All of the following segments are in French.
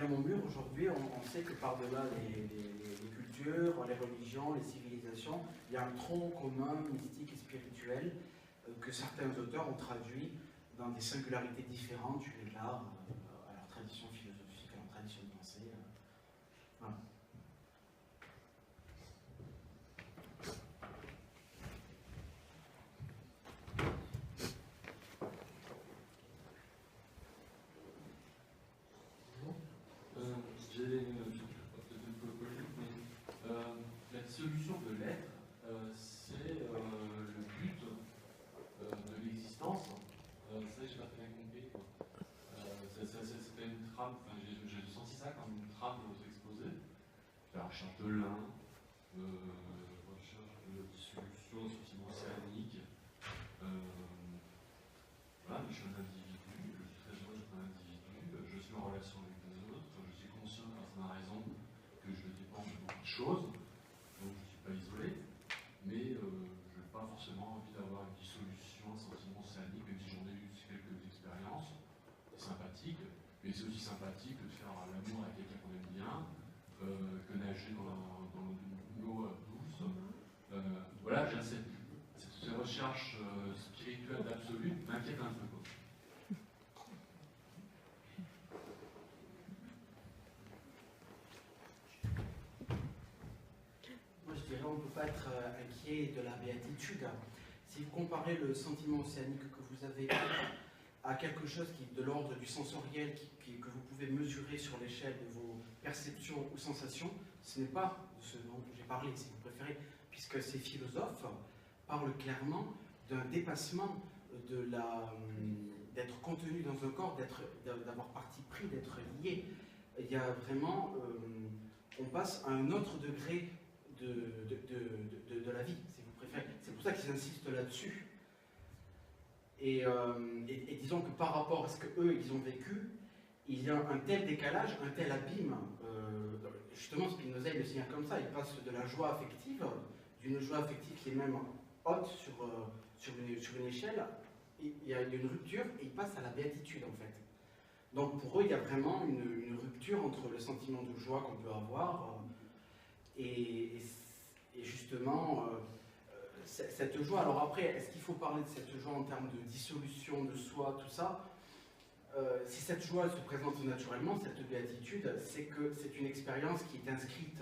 derrière mon mur, aujourd'hui, on sait que par-delà les cultures, les religions, les civilisations, il y a un tronc commun, mystique et spirituel que certains auteurs ont traduit dans des singularités différentes du l'art à leur tradition philosophique, à leur tradition de pensée. Voilà. La dissolution de l'être, c'est le but de l'existence. Ça, je n'ai pas très bien compris. C'était une trame, enfin, j'ai senti ça comme une trame de s'exposer. La recherche de l'un, recherche de dissolution, sentiment océanique. Voilà, mais je suis un individu, je suis très heureux d'être un individu, je suis en relation avec les autres, je suis conscient grâce à ma raison que je dépends de beaucoup de choses, donc je ne suis pas isolé, mais je n'ai pas forcément envie d'avoir une dissolution, un sentiment océanique, même si j'en ai eu quelques expériences, c'est sympathique, mais c'est aussi sympathique de faire l'amour avec quelqu'un qu'on aime bien, que nager dans l'eau douce. Voilà, ces recherches spirituelles d'absolu m'inquiètent un peu. Moi, je dirais on ne peut pas être inquiet de la béatitude. Si vous comparez le sentiment océanique que vous avez à quelque chose qui est de l'ordre du sensoriel, que vous pouvez mesurer sur l'échelle de vos perceptions ou sensations, ce n'est pas de ce dont j'ai parlé, si vous préférez, puisque ces philosophes parlent clairement d'un dépassement d'être contenu dans un corps, d'avoir parti pris, d'être lié. Il y a vraiment, on passe à un autre degré de la vie, si vous préférez. C'est pour ça qu'ils insistent là-dessus. Et disons que par rapport à ce qu'eux, ils ont vécu, il y a un tel décalage, un tel abîme. Justement, Spinoza, il le signale comme ça, il passe de la joie affective, d'une joie affective qui est même haute sur une échelle, il y a une rupture, et il passe à la béatitude, en fait. Donc pour eux, il y a vraiment une rupture entre le sentiment de joie qu'on peut avoir et justement cette joie. Alors après, est-ce qu'il faut parler de cette joie en termes de dissolution de soi, tout ça? Si cette joie se présente naturellement, cette béatitude, c'est que c'est une expérience qui est inscrite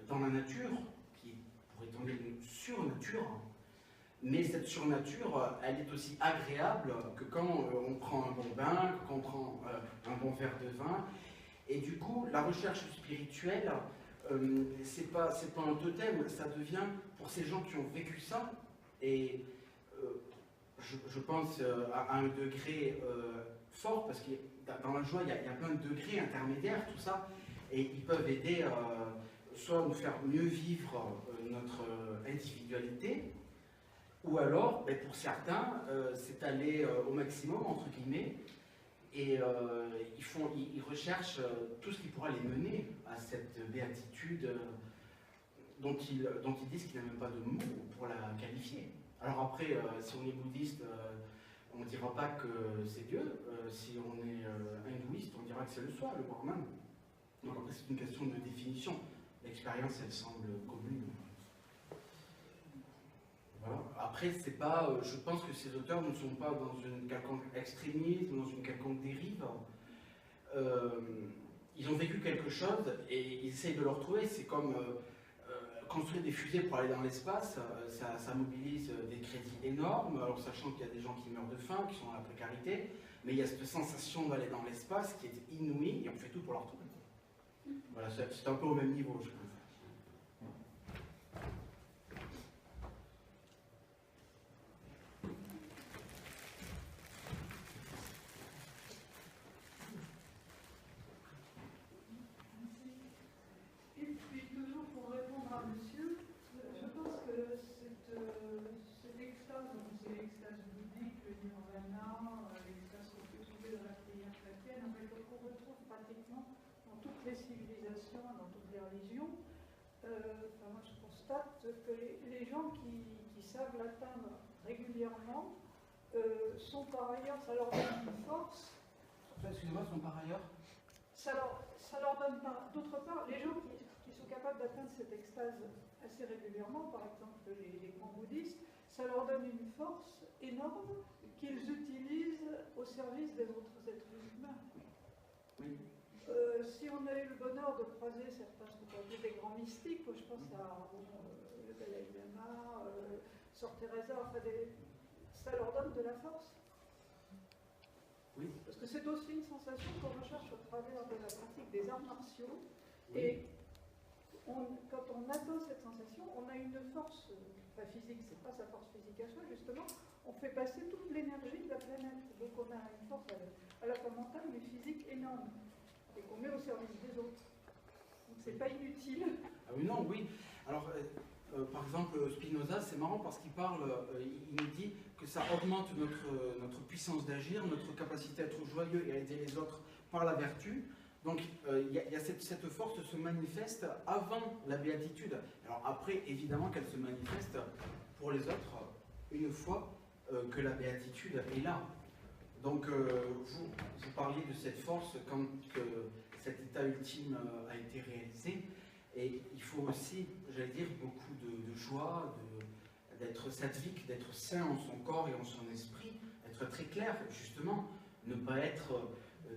dans la nature, qui pourrait-on dire une surnature, mais cette surnature, elle est aussi agréable que quand on prend un bon bain, que quand on prend un bon verre de vin. Et du coup, la recherche spirituelle, c'est pas un totem, ça devient, pour ces gens qui ont vécu ça, et je pense à un degré fort, parce que dans la joie, il y a plein de degrés intermédiaires, tout ça, et ils peuvent aider soit à nous faire mieux vivre notre individualité, ou alors, pour certains, c'est aller au maximum, entre guillemets, et ils recherchent tout ce qui pourra les mener à cette béatitude dont ils disent qu'il n'y a même pas de mots pour la qualifier. Alors après, si on est bouddhiste, on ne dira pas que c'est Dieu. Si on est hindouiste, on dira que c'est le soi, le Brahman. Donc après, c'est une question de définition. L'expérience, elle semble commune. Voilà. Après, c'est pas, je pense que ces auteurs ne sont pas dans une quelconque extrémisme, dans une quelconque dérive. Ils ont vécu quelque chose et ils essayent de le retrouver. C'est comme construire des fusées pour aller dans l'espace, ça mobilise des crédits énormes, alors sachant qu'il y a des gens qui meurent de faim, qui sont dans la précarité, mais il y a cette sensation d'aller dans l'espace qui est inouïe et on fait tout pour la retrouver. Voilà, c'est un peu au même niveau, je pense. Monsieur, je pense que cette extase, c'est l'extase bouddhique, le nirvana, l'extase qu'on peut trouver dans la prière chrétienne, qu'on retrouve pratiquement dans toutes les civilisations, dans toutes les religions. Moi, je constate que les gens qui savent l'atteindre régulièrement sont par ailleurs, ça leur donne une force. Excusez-moi, sont par ailleurs ça ça leur donne pas. D'autre part, les gens qui sont capables d'atteindre cette extase assez régulièrement, par exemple les grands bouddhistes, ça leur donne une force énorme qu'ils utilisent au service des autres êtres humains. Oui. Si on a eu le bonheur de croiser certains ce qu'on peut appeler des grands mystiques, je pense à le Dalai Lama, Sœur Teresa, enfin ça leur donne de la force. Oui. Parce que c'est aussi une sensation qu'on recherche au travers de la pratique des arts martiaux. Oui. Et quand on atteint cette sensation, on a une force, pas physique, c'est pas sa force physique à soi, justement, on fait passer toute l'énergie de la planète. Donc on a une force à la fois mentale mais physique énorme, et qu'on met au service des autres. Donc c'est pas inutile. Ah oui, non, oui. Alors, par exemple, Spinoza, c'est marrant parce qu'il parle, il nous dit que ça augmente notre puissance d'agir, notre capacité à être joyeux et à aider les autres par la vertu. Donc, il y a cette force se manifeste avant la béatitude. Alors après, évidemment qu'elle se manifeste pour les autres une fois que la béatitude est là. Donc, vous parliez de cette force quand cet état ultime a été réalisé. Et il faut aussi, j'allais dire, beaucoup de joie, d'être sattvique, d'être sain en son corps et en son esprit, être très clair, justement, ne pas être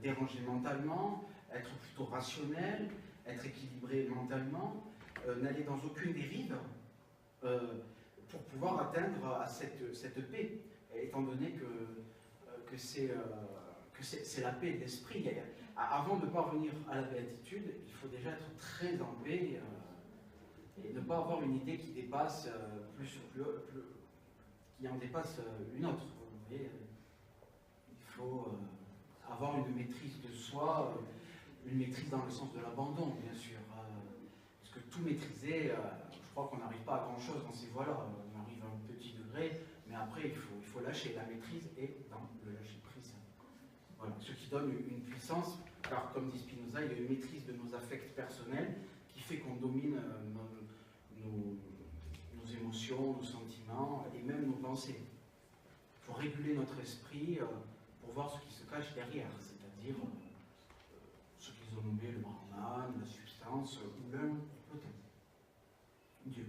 dérangé mentalement, être plutôt rationnel, être équilibré mentalement, n'aller dans aucune dérive pour pouvoir atteindre à cette paix, étant donné que c'est la paix de l'esprit. Avant de parvenir à la béatitude, il faut déjà être très en paix et ne pas avoir une idée qui dépasse qui en dépasse une autre. Vous voyez, il faut avoir une maîtrise de soi, une maîtrise dans le sens de l'abandon, bien sûr. Parce que tout maîtriser, je crois qu'on n'arrive pas à grand chose dans ces voies-là. On arrive à un petit degré, mais après il faut lâcher. La maîtrise est dans le lâcher prise. Voilà, ce qui donne une puissance, car comme dit Spinoza, il y a une maîtrise de nos affects personnels qui fait qu'on domine nos émotions, nos sentiments et même nos pensées. Il faut réguler notre esprit pour voir ce qui se cache derrière, c'est-à-dire ce qu'ils ont nommé le Brahman, la substance ou l'un peut-être Dieu.